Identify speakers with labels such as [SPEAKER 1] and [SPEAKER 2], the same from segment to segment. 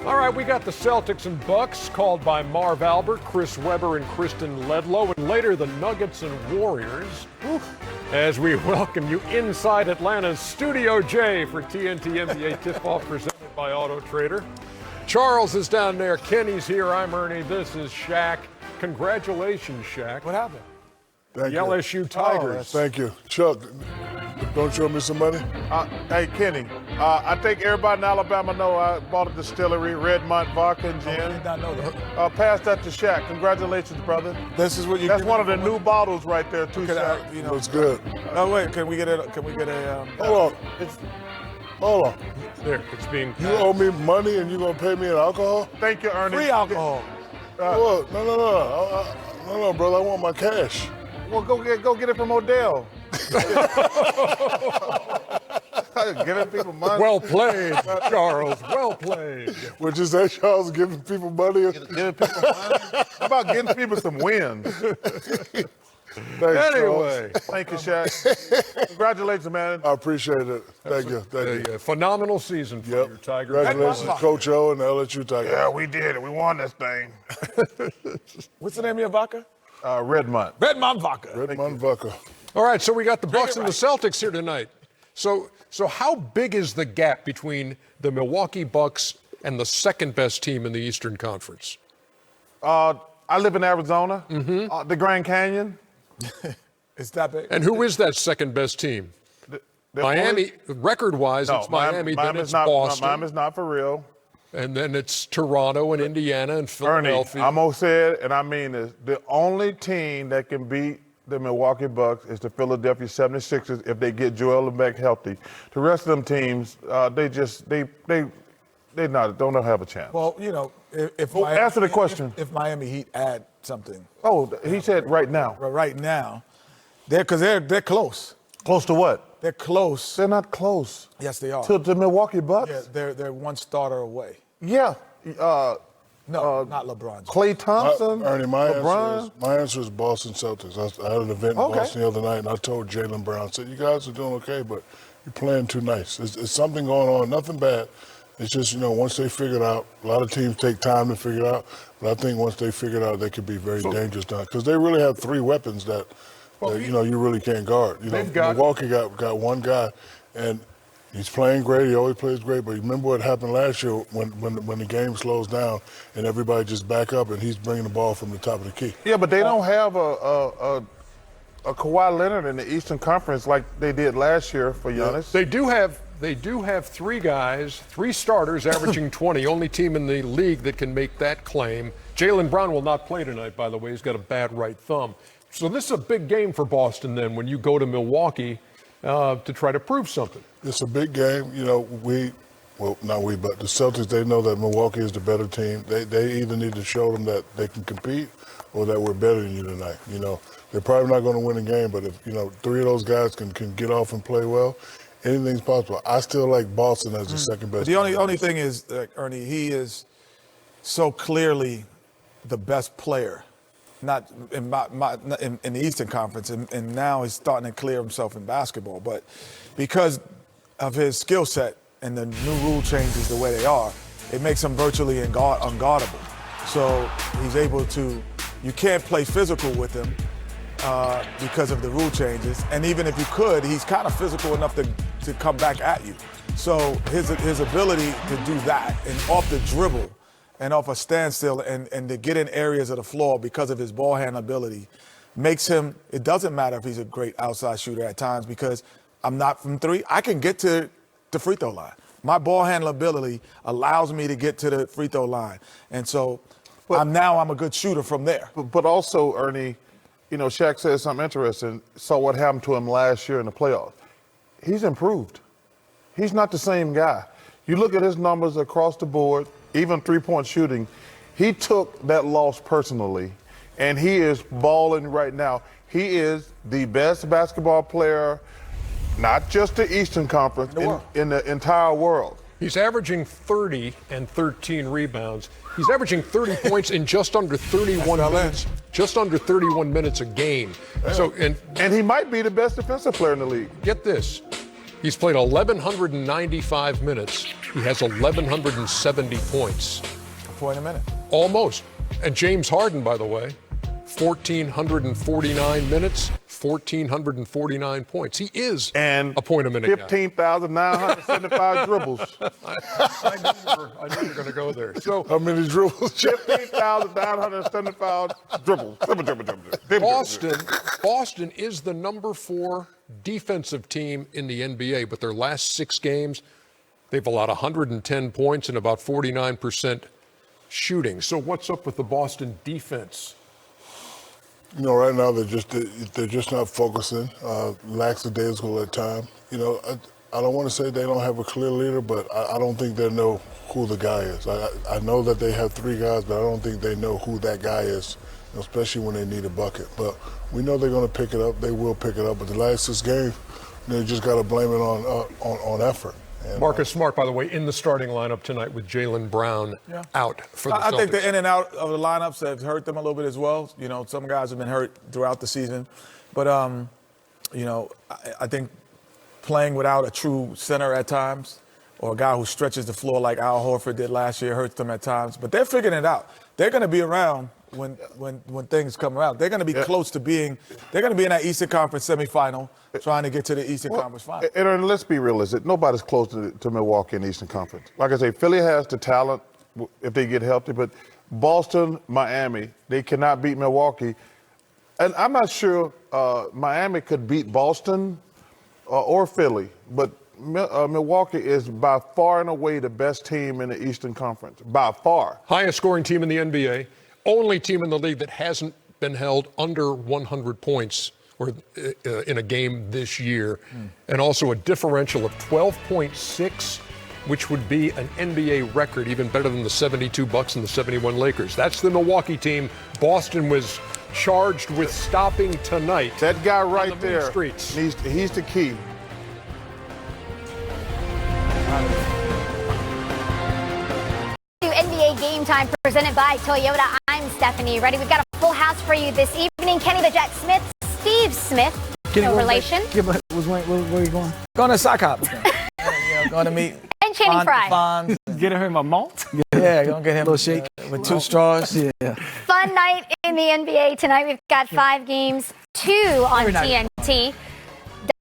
[SPEAKER 1] All right, we got the Celtics and Bucks, called by Marv Albert, Chris Webber, and Kristen Ledlow, and later the Nuggets and Warriors. As we welcome you inside Atlanta's Studio J for TNT NBA Tip-Off presented by Auto Trader. Charles is down there, Kenny's here, I'm Ernie, this is Shaq. Congratulations, Shaq.
[SPEAKER 2] What happened?
[SPEAKER 1] The LSU Tigers.
[SPEAKER 3] Thank you. Chuck, don't you owe me some money?
[SPEAKER 4] Hey, Kenny, I think everybody in Alabama know I bought a distillery, Redmont Vodka and
[SPEAKER 2] I
[SPEAKER 4] Gin.
[SPEAKER 2] did not know that.
[SPEAKER 4] Pass that to Shaq. Congratulations, brother.
[SPEAKER 2] This is what you.
[SPEAKER 4] That's one of the new bottles right there, too, Shaq.
[SPEAKER 2] You know,
[SPEAKER 3] Looks good.
[SPEAKER 2] oh wait, can we get a?
[SPEAKER 3] Hold on. Hold on.
[SPEAKER 1] There, it's being.
[SPEAKER 3] You owe me money and you're going to pay me in alcohol?
[SPEAKER 4] Thank you, Ernie.
[SPEAKER 2] Free alcohol.
[SPEAKER 3] Look, no, brother. I want my cash.
[SPEAKER 4] Well, go get it from Odell. Giving people money.
[SPEAKER 1] Well played, Charles. Well played.
[SPEAKER 3] Would you say Charles giving people money?
[SPEAKER 4] Giving people money. How about getting people some wins?
[SPEAKER 3] Thanks,
[SPEAKER 1] Anyway.
[SPEAKER 4] Thank you, Shaq. Congratulations, man.
[SPEAKER 3] I appreciate it. Thank you.
[SPEAKER 1] A phenomenal season for your Tigers.
[SPEAKER 3] Congratulations, Coach O and the LSU Tigers.
[SPEAKER 4] Yeah, we did it. We won this thing.
[SPEAKER 2] What's the name of your vodka?
[SPEAKER 4] Redmont.
[SPEAKER 2] Redmont vodka.
[SPEAKER 3] Redmond Vodka.
[SPEAKER 1] All right, so we got the Bucks
[SPEAKER 2] it
[SPEAKER 1] and the Celtics here tonight. So how big is the gap between the Milwaukee Bucks and the second best team in the Eastern Conference?
[SPEAKER 4] I live in Arizona, the Grand Canyon.
[SPEAKER 2] It's that big.
[SPEAKER 1] And who is that second best team? Miami, record-wise, it's Miami, then it's Boston.
[SPEAKER 4] Miami's not for real.
[SPEAKER 1] And then it's Toronto and Indiana and
[SPEAKER 4] Ernie,
[SPEAKER 1] Philadelphia.
[SPEAKER 4] I'm going to say it, and I mean this. The only team that can beat the Milwaukee Bucks is the Philadelphia 76ers if they get Joel Embiid healthy. The rest of them teams, they don't have a chance.
[SPEAKER 2] Well, you know, if
[SPEAKER 4] Well,
[SPEAKER 2] Miami,
[SPEAKER 4] answer the question.
[SPEAKER 2] If Miami Heat add something
[SPEAKER 4] Oh, he said right now.
[SPEAKER 2] right now, they're close.
[SPEAKER 4] Close to what?
[SPEAKER 2] They're close.
[SPEAKER 4] They're not close.
[SPEAKER 2] Yes, they are.
[SPEAKER 4] To the Milwaukee Bucks?
[SPEAKER 2] Yeah, they're one starter away.
[SPEAKER 4] Yeah.
[SPEAKER 2] No, not LeBron.
[SPEAKER 4] Klay Thompson,
[SPEAKER 3] Ernie, my
[SPEAKER 4] LeBron.
[SPEAKER 3] answer is Boston Celtics. I had an event in Boston the other night, and I told Jaylen Brown, I said, you guys are doing okay, but you're playing too nice. It's something going on, nothing bad. It's just, once they figure it out, a lot of teams take time to figure it out, but I think once they figure it out, they could be very dangerous now. Because they really have three weapons that you really can't guard. Milwaukee got one guy, and he's playing great. He always plays great. But remember what happened last year when the game slows down and everybody just back up and he's bringing the ball from the top of the key.
[SPEAKER 4] Yeah, but they don't have a Kawhi Leonard in the Eastern Conference like they did last year for Giannis.
[SPEAKER 1] They do have three starters averaging 20, only team in the league that can make that claim. Jaylen Brown will not play tonight, by the way. He's got a bad right thumb. So this is a big game for Boston then when you go to Milwaukee to try to prove something.
[SPEAKER 3] It's a big game. Not we, but the Celtics, they know that Milwaukee is the better team. They either need to show them that they can compete or that we're better than you tonight. They're probably not going to win a game, but if, three of those guys can get off and play well, anything's possible. I still like Boston as the second best.
[SPEAKER 2] The only thing is, Ernie, he is so clearly the best player, not in the Eastern Conference, and now he's starting to clear himself in basketball. But because of his skill set and the new rule changes the way they are, it makes him virtually unguardable. So he's able to, you can't play physical with him because of the rule changes. And even if you could, he's kind of physical enough to come back at you. So his ability to do that and off the dribble and off a standstill and to get in areas of the floor because of his ball handling ability makes him, it doesn't matter if he's a great outside shooter at times because I'm not from three. I can get to the free throw line. My ball handling ability allows me to get to the free throw line. And so I'm a good shooter from there.
[SPEAKER 4] But also, Ernie, Shaq said something interesting. Saw what happened to him last year in the playoffs. He's improved. He's not the same guy. You look at his numbers across the board, even three-point shooting. He took that loss personally, and he is balling right now. He is the best basketball player, not just the Eastern Conference, in the entire world.
[SPEAKER 1] He's averaging 30 and 13 rebounds. He's averaging 30 points in just under 31 minutes. Just under 31 minutes a game. So
[SPEAKER 4] and he might be the best defensive player in the league.
[SPEAKER 1] Get this. He's played 1,195 minutes He has 1,170 points.
[SPEAKER 2] A point a minute.
[SPEAKER 1] Almost. And James Harden, by the way, 1,449 minutes, 1,449 points. He is
[SPEAKER 4] And
[SPEAKER 1] a point a minute guy.
[SPEAKER 4] 15,975 dribbles.
[SPEAKER 1] I knew you were going to go there. So
[SPEAKER 3] How many dribbles?
[SPEAKER 4] 15,975 dribbles.
[SPEAKER 1] Boston is the number 4 defensive team in the NBA, but their last 6 games, they've allowed 110 points and about 49% shooting. So what's up with the Boston defense?
[SPEAKER 3] You know, right now they're just not focusing. Lackadaisical at time. You know, I don't want to say they don't have a clear leader, but I don't think they know who the guy is. I know that they have 3 guys, but I don't think they know who that guy is, especially when they need a bucket. But we know they're going to pick it up. They will pick it up. But the last 6 games, they just got to blame it on effort. And,
[SPEAKER 1] Marcus Smart, by the way, in the starting lineup tonight with Jaylen Brown out for the Celtics.
[SPEAKER 2] I think the in and out of the lineups have hurt them a little bit as well. You know, some guys have been hurt throughout the season. But, you know, I think playing without a true center at times or a guy who stretches the floor like Al Horford did last year hurts them at times. But they're figuring it out. They're going to be around when things come around. They're going to be close to being – they're going to be in that Eastern Conference semifinal trying to get to the Eastern Conference final.
[SPEAKER 4] And let's be realistic. Nobody's close to Milwaukee in the Eastern Conference. Like I say, Philly has the talent if they get healthy, but Boston, Miami, they cannot beat Milwaukee. And I'm not sure Miami could beat Boston or Philly, but Milwaukee is by far and away the best team in the Eastern Conference, by far.
[SPEAKER 1] Highest scoring team in the NBA, only team in the league that hasn't been held under 100 points or in a game this year, and also a differential of 12.6, which would be an NBA record, even better than the 72 Bucks and the 71 Lakers. That's the Milwaukee team. Boston was charged with stopping tonight.
[SPEAKER 4] That guy right there,
[SPEAKER 1] streets.
[SPEAKER 4] he's the key.
[SPEAKER 5] NBA Game Time presented by Toyota. I'm Stephanie. Ready? We've got a full house for you this evening. Kenny the Jet Smith, Steve Smith, no relation.
[SPEAKER 6] Where are you going?
[SPEAKER 2] Going to sock hop. Going to meet
[SPEAKER 5] And Channing Frye.
[SPEAKER 2] Fonz.
[SPEAKER 6] Get him a malt?
[SPEAKER 2] Yeah, going to get him
[SPEAKER 6] a little shake
[SPEAKER 2] with 2 straws.
[SPEAKER 6] Yeah.
[SPEAKER 5] Fun night in the NBA tonight. We've got 5 games, 2 on TNT.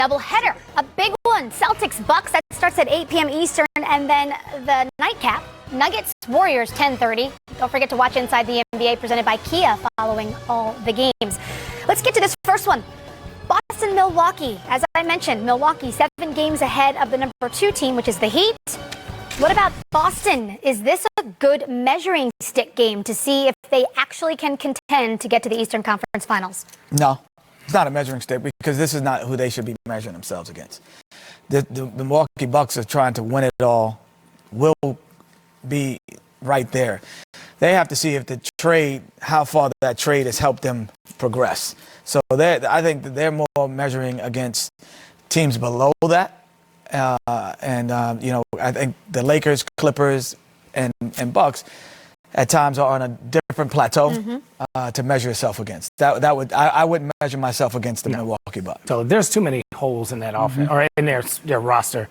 [SPEAKER 5] Doubleheader, a big one. Celtics Bucks, that starts at 8 p.m. Eastern, and then the nightcap, Nuggets Warriors 10:30. Don't forget to watch Inside the NBA presented by Kia following all the games. Let's get to this first one. Boston, Milwaukee. As I mentioned, Milwaukee 7 games ahead of the number 2 team, which is the Heat. What about Boston? Is this a good measuring stick game to see if they actually can contend to get to the Eastern Conference Finals?
[SPEAKER 2] No, it's not a measuring stick because this is not who they should be measuring themselves against. The Milwaukee Bucks are trying to win it all. Will be right there. They have to see if the trade, how far that trade has helped them progress. So I think that they're more measuring against teams below that. You know, I think the Lakers, Clippers, and Bucks at times are on a different plateau to measure yourself against. I wouldn't measure myself against the Milwaukee Bucks.
[SPEAKER 6] So there's too many holes in that offense or in their roster.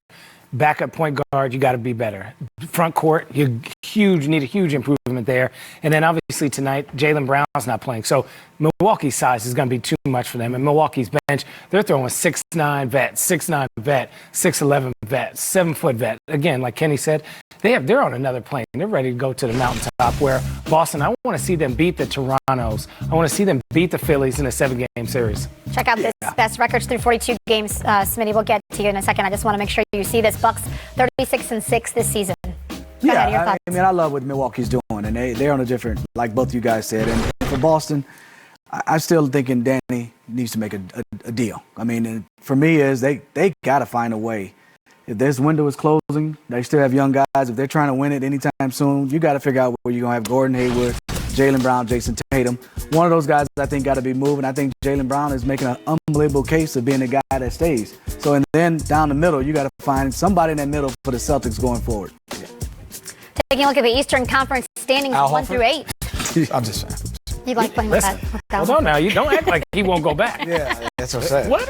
[SPEAKER 6] Backup point guard, you got to be better. Front court, you need a huge improvement there. And then obviously tonight, Jaylen Brown's not playing. So Milwaukee's size is going to be too much for them. And Milwaukee's bench, they're throwing 6'9" vet, 6'9" vet, 6'11" vet, 7-foot vet. Again, like Kenny said, they're on another plane. They're ready to go to the mountaintop where Boston, I want to see them beat the Torontos. I want to see them beat the Phillies in a 7-game series.
[SPEAKER 5] Check out this best records through 42 games. Smitty, we'll get to you in a second. I just want to make sure you see this. Bucks 36-6 this season.
[SPEAKER 7] I mean, I love what Milwaukee's doing, and they're on a different, like both you guys said. And for Boston, I'm still thinking Danny needs to make a deal. I mean, for me, they got to find a way. If this window is closing, they still have young guys. If they're trying to win it anytime soon, you got to figure out where you're going to have Gordon Hayward, Jaylen Brown, Jason Tatum. One of those guys I think got to be moving. I think Jaylen Brown is making an unbelievable case of being the guy that stays. So, and then down the middle, you got to find somebody in that middle for the Celtics going forward.
[SPEAKER 5] Taking a look at the Eastern Conference standings,
[SPEAKER 2] Al
[SPEAKER 5] 1
[SPEAKER 2] Horford?
[SPEAKER 5] through 8.
[SPEAKER 2] I'm just saying.
[SPEAKER 5] You like playing with that?
[SPEAKER 6] Hold on now. You don't act like he won't go back.
[SPEAKER 2] Yeah, that's what I'm saying.
[SPEAKER 6] What?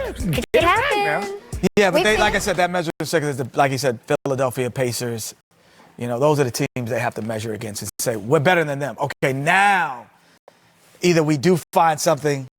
[SPEAKER 5] It happened.
[SPEAKER 2] Yeah, but like I said, that measuring stick is like you said, Philadelphia Pacers You know, those are the teams they have to measure against and say, we're better than them. Okay, now either we do find something